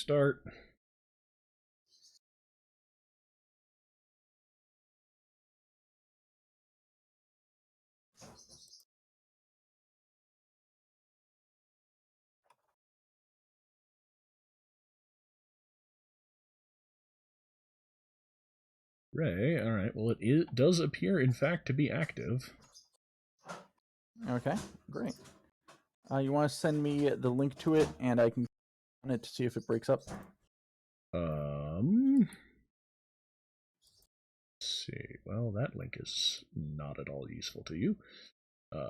restart. Ray, all right. Well, it does appear, in fact, to be active. Okay, great. You want to send me the link to it, and I can on it to see if it breaks up? Let's see. Well, that link is not at all useful to you. If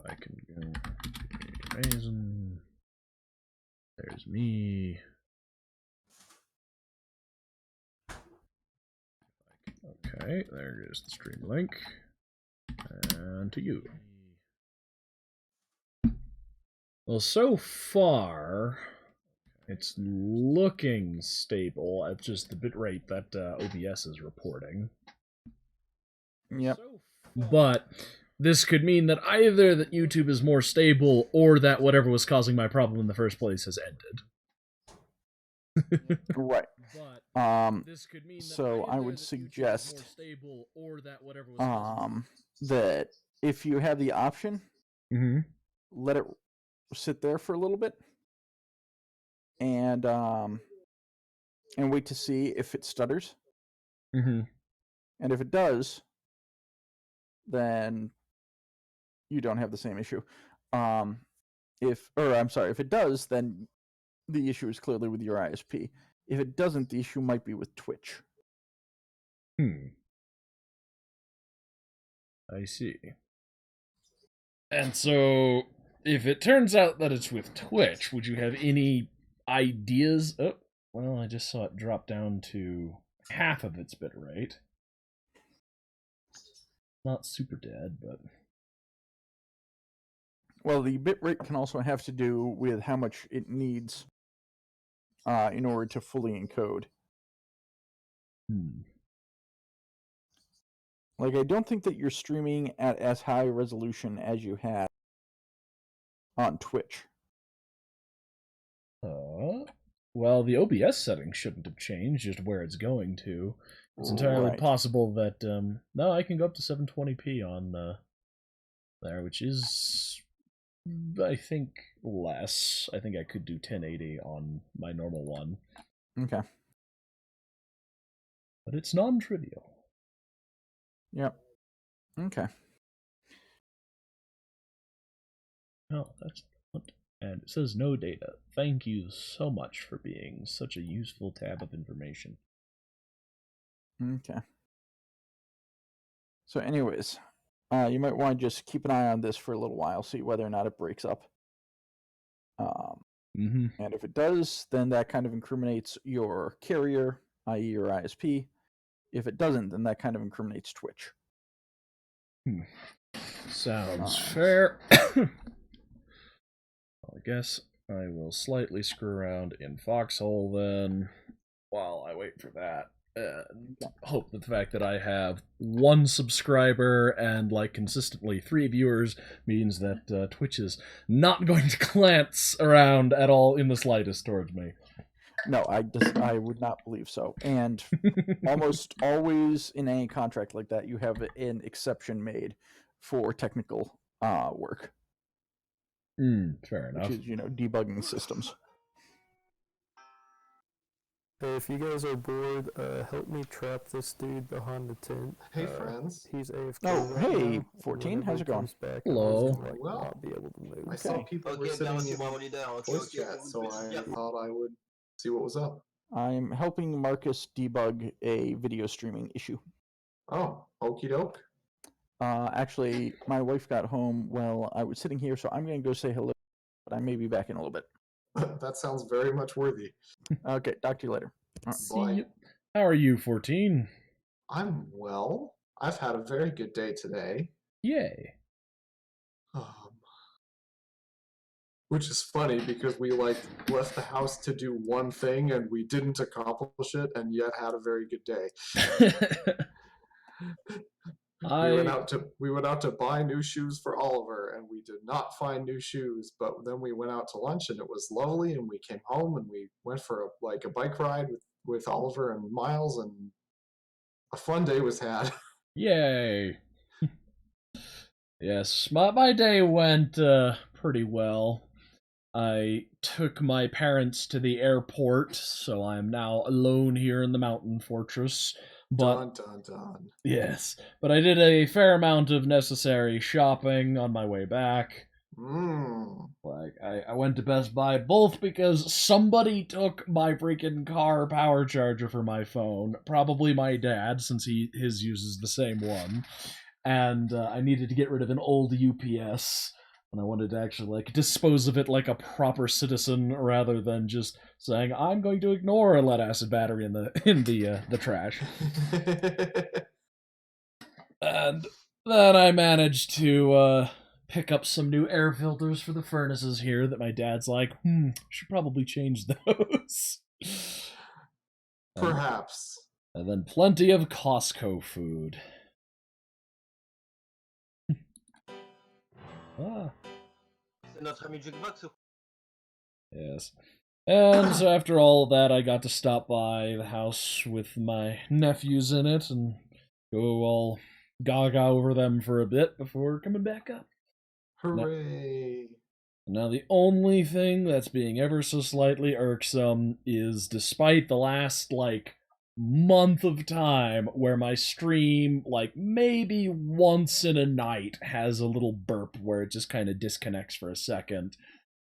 I can go to Mazon, there's me. Okay, there is the stream link. And to you. Well, so far, it's looking stable at just the bitrate that OBS is reporting. Yep. But this could mean that either that YouTube is more stable or that whatever was causing my problem in the first place has ended. Right. This could mean so I would suggest that if you have the option, let it sit there for a little bit and wait to see if it stutters. And if it does, then you don't have the same issue. If it does, then the issue is clearly with your ISP. If it doesn't, the issue might be with Twitch. I see. And so, if it turns out that it's with Twitch, would you have any ideas? Oh, well, I just saw it drop down to half of its bitrate. Not super dead, but... Well, the bitrate can also have to do with how much it needs in order to fully encode. Like, I don't think that you're streaming at as high resolution as you had on Twitch. Well, the OBS settings shouldn't have changed, just where it's going to. It's entirely possible that, no, I can go up to 720p on there, which is, I think, less. I think I could do 1080 on my normal one. Okay. But it's non-trivial. Yep. Okay. Oh, that's what. And it says no data. Thank you so much for being such a useful tab of information. Okay. So anyways, you might want to just keep an eye on this for a little while, see whether or not it breaks up. And if it does, then that kind of incriminates your carrier, i.e. your ISP. If it doesn't, then that kind of incriminates Twitch. Sounds fair. I guess I will slightly screw around in Foxhole then, while I wait for that. And hope that the fact that I have 1 subscriber and like consistently 3 viewers means that Twitch is not going to glance around at all in the slightest towards me. No, I would not believe so. And almost always in any contract like that, you have an exception made for technical work. Fair enough. Which is, debugging systems. Hey, if you guys are bored, help me trap this dude behind the tent. Hey, friends. He's AFK. Oh, right hey, now. 14. How's it going? Back, Hello. Not be able to move. I saw people were sitting in voice chat, so I thought I would see what was up. I'm helping Marcus debug a video streaming issue. Oh, okie doke. Actually, my wife got home while I was sitting here, so I'm going to go say hello, but I may be back in a little bit. That sounds very much worthy. Okay, talk to you later. See you. How are you, 14? I'm well. I've had a very good day today. Yay. Which is funny because we left the house to do one thing and we didn't accomplish it and yet had a very good day. We went out to buy new shoes for Oliver, and we did not find new shoes. But then we went out to lunch, and it was lovely. And we came home, and we went for a bike ride with Oliver and Miles, and a fun day was had. Yay! Yes, my day went pretty well. I took my parents to the airport, so I am now alone here in the mountain fortress. But Dun dun dun. yes, but I did a fair amount of necessary shopping on my way back. Like, I went to Best Buy both because somebody took my freaking car power charger for my phone, probably my dad, since his uses the same one, and I needed to get rid of an old UPS, and I wanted to actually like dispose of it like a proper citizen rather than just saying I'm going to ignore a lead acid battery in the trash. And then I managed to pick up some new air filters for the furnaces here that my dad's like, should probably change those. Perhaps. And then plenty of Costco food. Yes. And so after all that, I got to stop by the house with my nephews in it and go all gaga over them for a bit before coming back up. Hooray! Now the only thing that's being ever so slightly irksome is despite the last, like, month of time where my stream, like, maybe once in a night has a little burp where it just kind of disconnects for a second.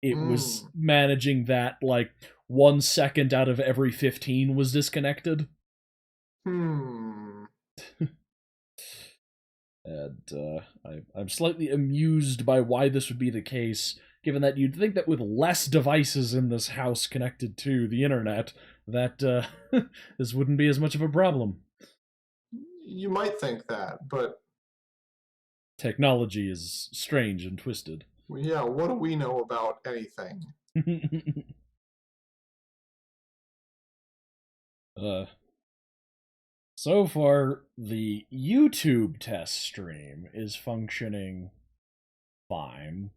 It was managing that, like, 1 second out of every 15 was disconnected. And I'm slightly amused by why this would be the case, given that you'd think that with less devices in this house connected to the internet, that this wouldn't be as much of a problem. You might think that, but technology is strange and twisted. Yeah, what do we know about anything? So far, the YouTube test stream is functioning fine.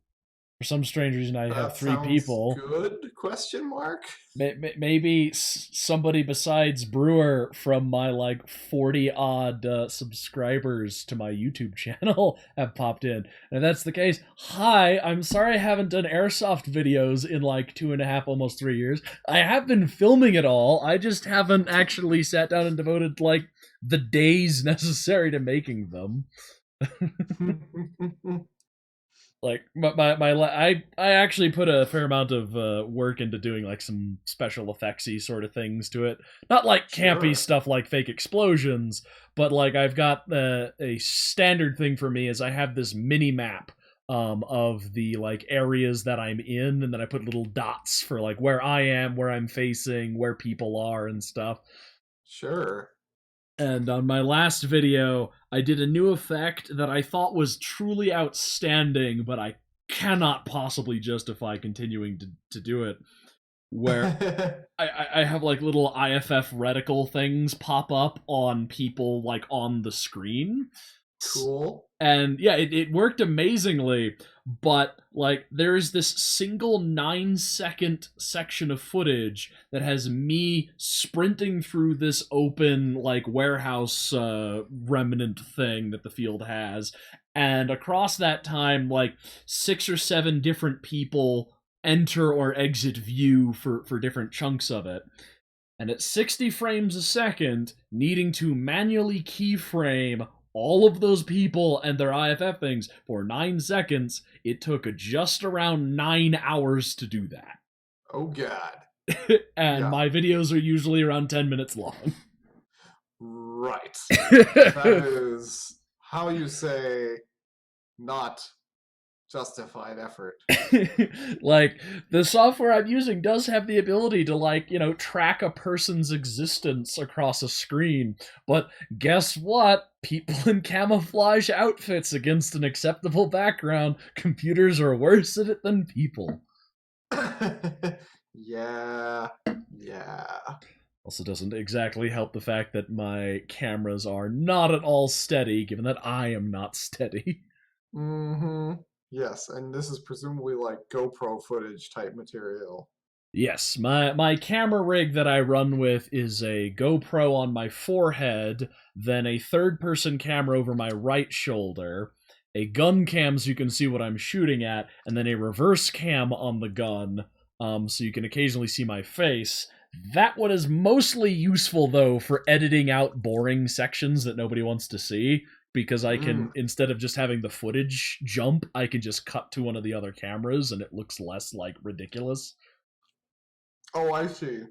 For some strange reason, I have 3 people. Good? Question mark? Maybe somebody besides Brewer from my like 40-odd subscribers to my YouTube channel have popped in. And if that's the case, hi, I'm sorry I haven't done airsoft videos in like 2.5, almost 3 years. I have been filming it all. I just haven't actually sat down and devoted like the days necessary to making them. Like I actually put a fair amount of work into doing like some special effectsy sort of things to it. Not like campy stuff like fake explosions, but like I've got a standard thing for me is I have this mini map of the like areas that I'm in, and then I put little dots for like where I am, where I'm facing, where people are and stuff. Sure. And on my last video, I did a new effect that I thought was truly outstanding, but I cannot possibly justify continuing to do it. Where I have like little IFF reticle things pop up on people like on the screen. Cool. And yeah, it worked amazingly, but like there's this single 9-second section of footage that has me sprinting through this open like warehouse remnant thing that the field has, and across that time like 6 or 7 different people enter or exit view for different chunks of it. And at 60 frames a second, needing to manually keyframe all of those people and their IFF things for 9 seconds, it took just around 9 hours to do that. Oh god. And my videos are usually around 10 minutes long. Right. That is how you say not justified effort. Like, the software I'm using does have the ability to, like, you know, track a person's existence across a screen, but guess what? People in camouflage outfits against an acceptable background, computers are worse at it than people. Yeah. Also doesn't exactly help the fact that my cameras are not at all steady, given that I am not steady. Mm-hmm. Yes, and this is presumably like GoPro footage type material. Yes, my camera rig that I run with is a GoPro on my forehead, then a third-person camera over my right shoulder, a gun cam so you can see what I'm shooting at, and then a reverse cam on the gun, so you can occasionally see my face. That one is mostly useful, though, for editing out boring sections that nobody wants to see, because I can, instead of just having the footage jump, I can just cut to one of the other cameras, and it looks less, like, ridiculous. Oh, I see.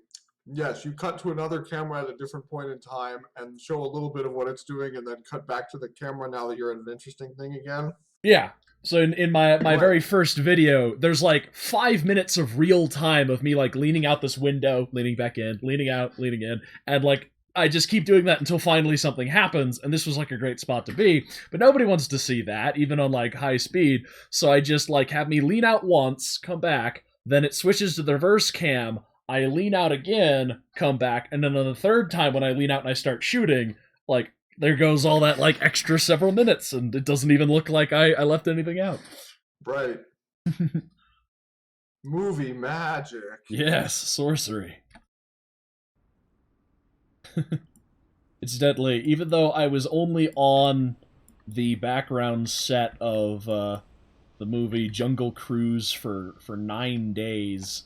Yes, you cut to another camera at a different point in time and show a little bit of what it's doing and then cut back to the camera now that you're at an interesting thing again. Yeah. So in my Right. very first video, there's like 5 minutes of real time of me like leaning out this window, leaning back in, leaning out, leaning in, and like I just keep doing that until finally something happens, and this was like a great spot to be, but nobody wants to see that, even on like high speed, so I just like have me lean out once, come back, then it switches to the reverse cam, I lean out again, come back, and then on the third time when I lean out and I start shooting, like, there goes all that, like, extra several minutes, and it doesn't even look like I left anything out. Right. Movie magic. Yes, sorcery. It's deadly. Even though I was only on the background set of the movie Jungle Cruise for 9 days,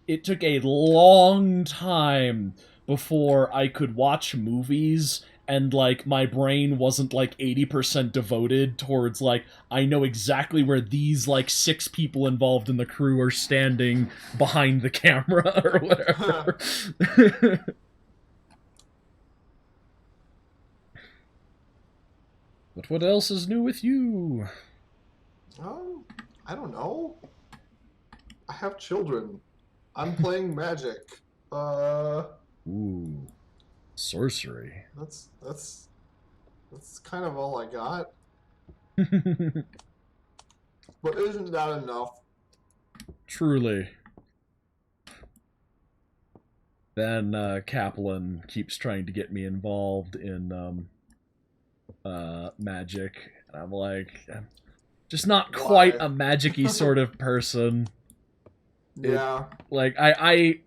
it took a long time before I could watch movies and, like, my brain wasn't, like, 80% devoted towards, like, I know exactly where these, like, 6 people involved in the crew are standing behind the camera or whatever. But what else is new with you? I don't know. I have children. I'm playing Magic. Ooh, sorcery. That's kind of all I got. But isn't that enough? Truly. Then Kaplan keeps trying to get me involved in Magic, and I'm like, I'm just not quite a magic-y sort of person. Yeah. I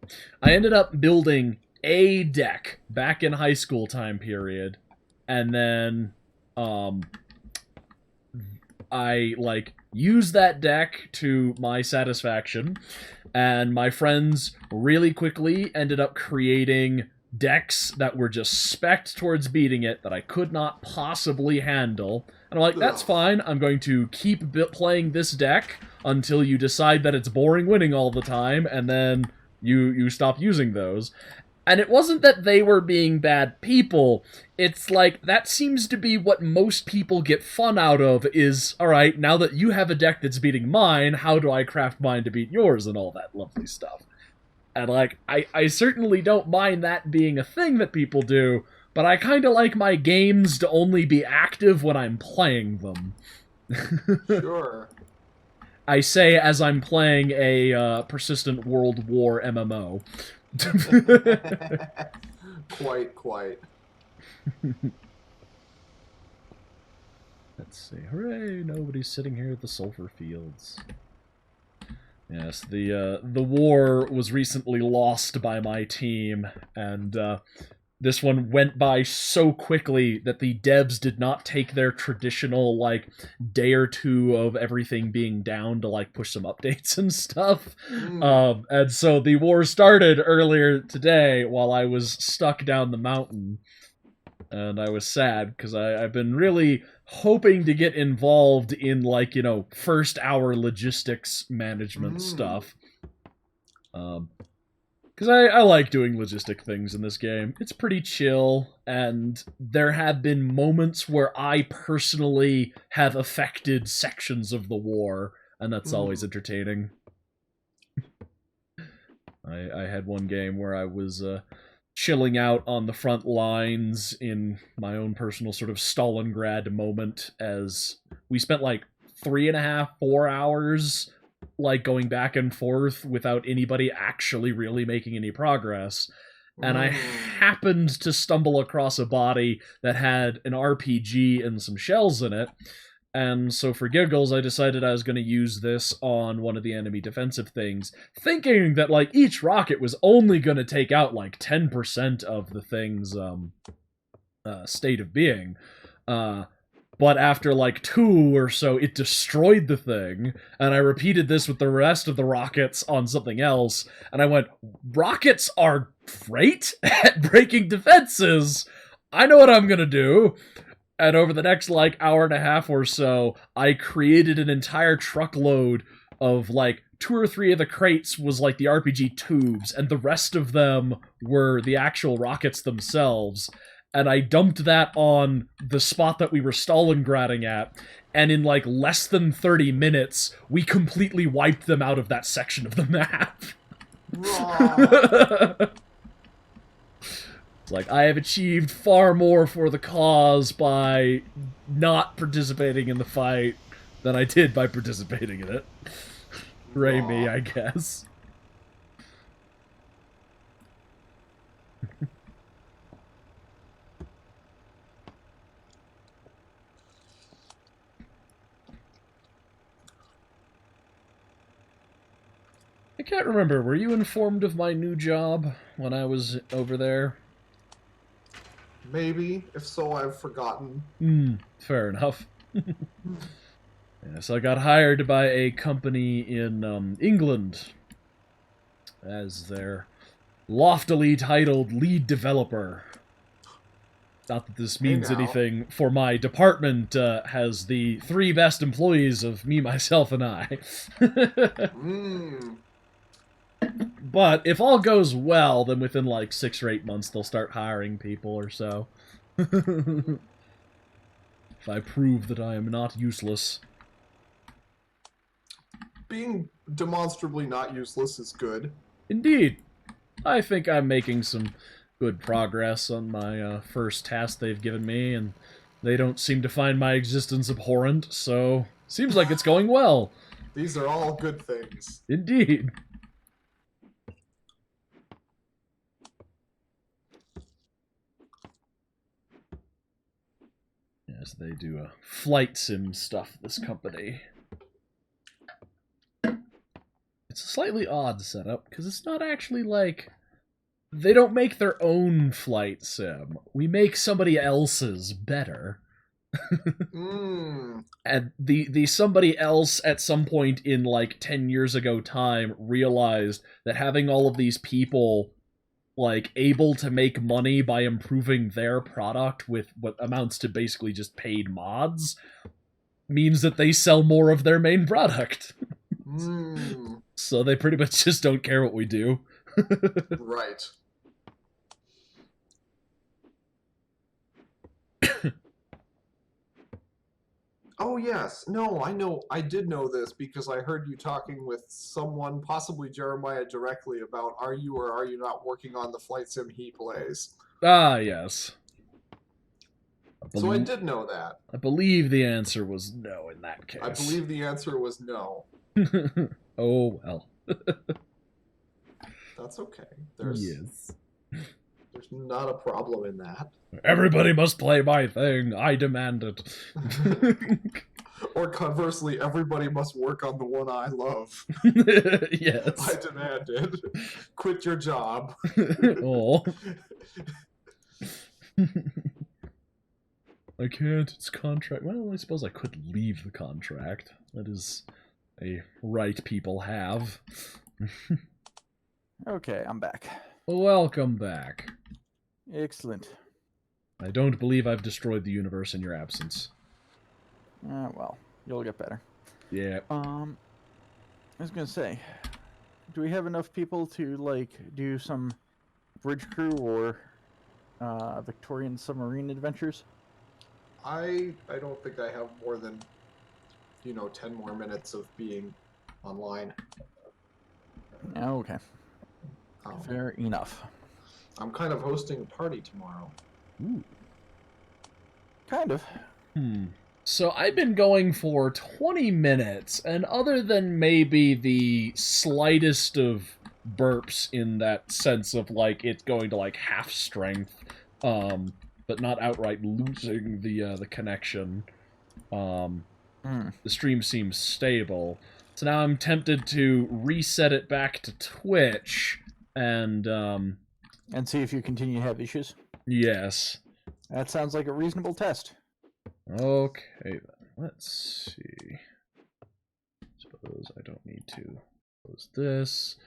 ended up building a deck back in high school time period, and then I like used that deck to my satisfaction, and my friends really quickly ended up creating decks that were just spec'd towards beating it that I could not possibly handle. And I'm like, that's fine, I'm going to keep playing this deck until you decide that it's boring winning all the time, and then you stop using those. And it wasn't that they were being bad people, it's like, that seems to be what most people get fun out of, is, alright, now that you have a deck that's beating mine, how do I craft mine to beat yours, and all that lovely stuff. And, like, I certainly don't mind that being a thing that people do, but I kinda like my games to only be active when I'm playing them. Sure. I say as I'm playing a persistent World War MMO. Quite. Let's see. Hooray! Nobody's sitting here at the sulfur fields. Yes, the war was recently lost by my team, and this one went by so quickly that the devs did not take their traditional, like, day or two of everything being down to, like, push some updates and stuff. And so the war started earlier today while I was stuck down the mountain. And I was sad, because I've been really hoping to get involved in, like, you know, first-hour logistics management stuff. Because I like doing logistic things in this game. It's pretty chill, and there have been moments where I personally have affected sections of the war, and that's always entertaining. I had one game where I was chilling out on the front lines in my own personal sort of Stalingrad moment, as we spent like 3.5, 4 hours like going back and forth without anybody actually really making any progress. and I happened to stumble across a body that had an RPG and some shells in it. And so for giggles, I decided I was going to use this on one of the enemy defensive things, thinking that, like, each rocket was only going to take out, like, 10% of the thing's state of being. But after, like, 2 or so, it destroyed the thing, and I repeated this with the rest of the rockets on something else, and I went, rockets are great at breaking defenses! I know what I'm going to do! And over the next, like, hour and a half or so, I created an entire truckload of, like, 2 or 3 of the crates was, like, the RPG tubes, and the rest of them were the actual rockets themselves. And I dumped that on the spot that we were Stalingrading at, and in, like, less than 30 minutes, we completely wiped them out of that section of the map. Like, I have achieved far more for the cause by not participating in the fight than I did by participating in it. Ray me, I guess. I can't remember, were you informed of my new job when I was over there? Maybe. If so, I've forgotten. Fair enough. Yes, I got hired by a company in England as their loftily titled lead developer. Not that this means anything, for my department has the 3 best employees of me, myself, and I. But if all goes well, then within like 6 or 8 months they'll start hiring people or so. If I prove that I am not useless. Being demonstrably not useless is good. Indeed. I think I'm making some good progress on my first task they've given me, and they don't seem to find my existence abhorrent, so seems like it's going well. These are all good things. Indeed. Yes, they do flight sim stuff, this company. It's a slightly odd setup, because it's not actually like... They don't make their own flight sim. We make somebody else's better. And the somebody else at some point in like 10 years ago time realized that having all of these people like able to make money by improving their product with what amounts to basically just paid mods means that they sell more of their main product. So they pretty much just don't care what we do. Right. Oh, yes. No, I know. I did know this because I heard you talking with someone, possibly Jeremiah, directly about are you or are you not working on the flight sim he plays. Ah, yes. So I did know that. I believe the answer was no in that case. I believe the answer was no. Oh, well. That's okay. There's not a problem in that. Everybody must play my thing. I demand it. Or conversely, everybody must work on the one I love. Yes. I demand it. Quit your job. Oh. I can't. It's contract. Well, I suppose I could leave the contract. That is a right people have. Okay, I'm back. Welcome back. Excellent. I don't believe I've destroyed the universe in your absence. Well, you'll get better. Yeah. I was gonna say, do we have enough people to like do some bridge crew or Victorian submarine adventures? I don't think I have more than 10 more minutes of being online. Okay. Fair enough. I'm kind of hosting a party tomorrow. Ooh. Kind of. So I've been going for 20 minutes, and other than maybe the slightest of burps in that sense of like it's going to like half strength, but not outright losing the connection. The stream seems stable, so now I'm tempted to reset it back to Twitch and see if you continue to have issues. yes. That sounds like a reasonable test. Okay then, let's see. Suppose I don't need to close this.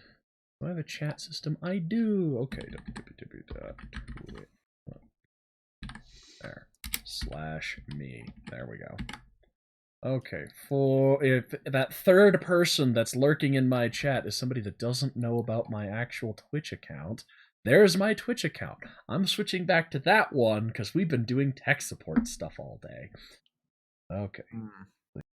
Do I have a chat system? I do. Okay. There. /me. There we go. Okay. For if that third person that's lurking in my chat is somebody that doesn't know about my actual Twitch account, there's my Twitch account. I'm switching back to that one because we've been doing tech support stuff all day. Okay.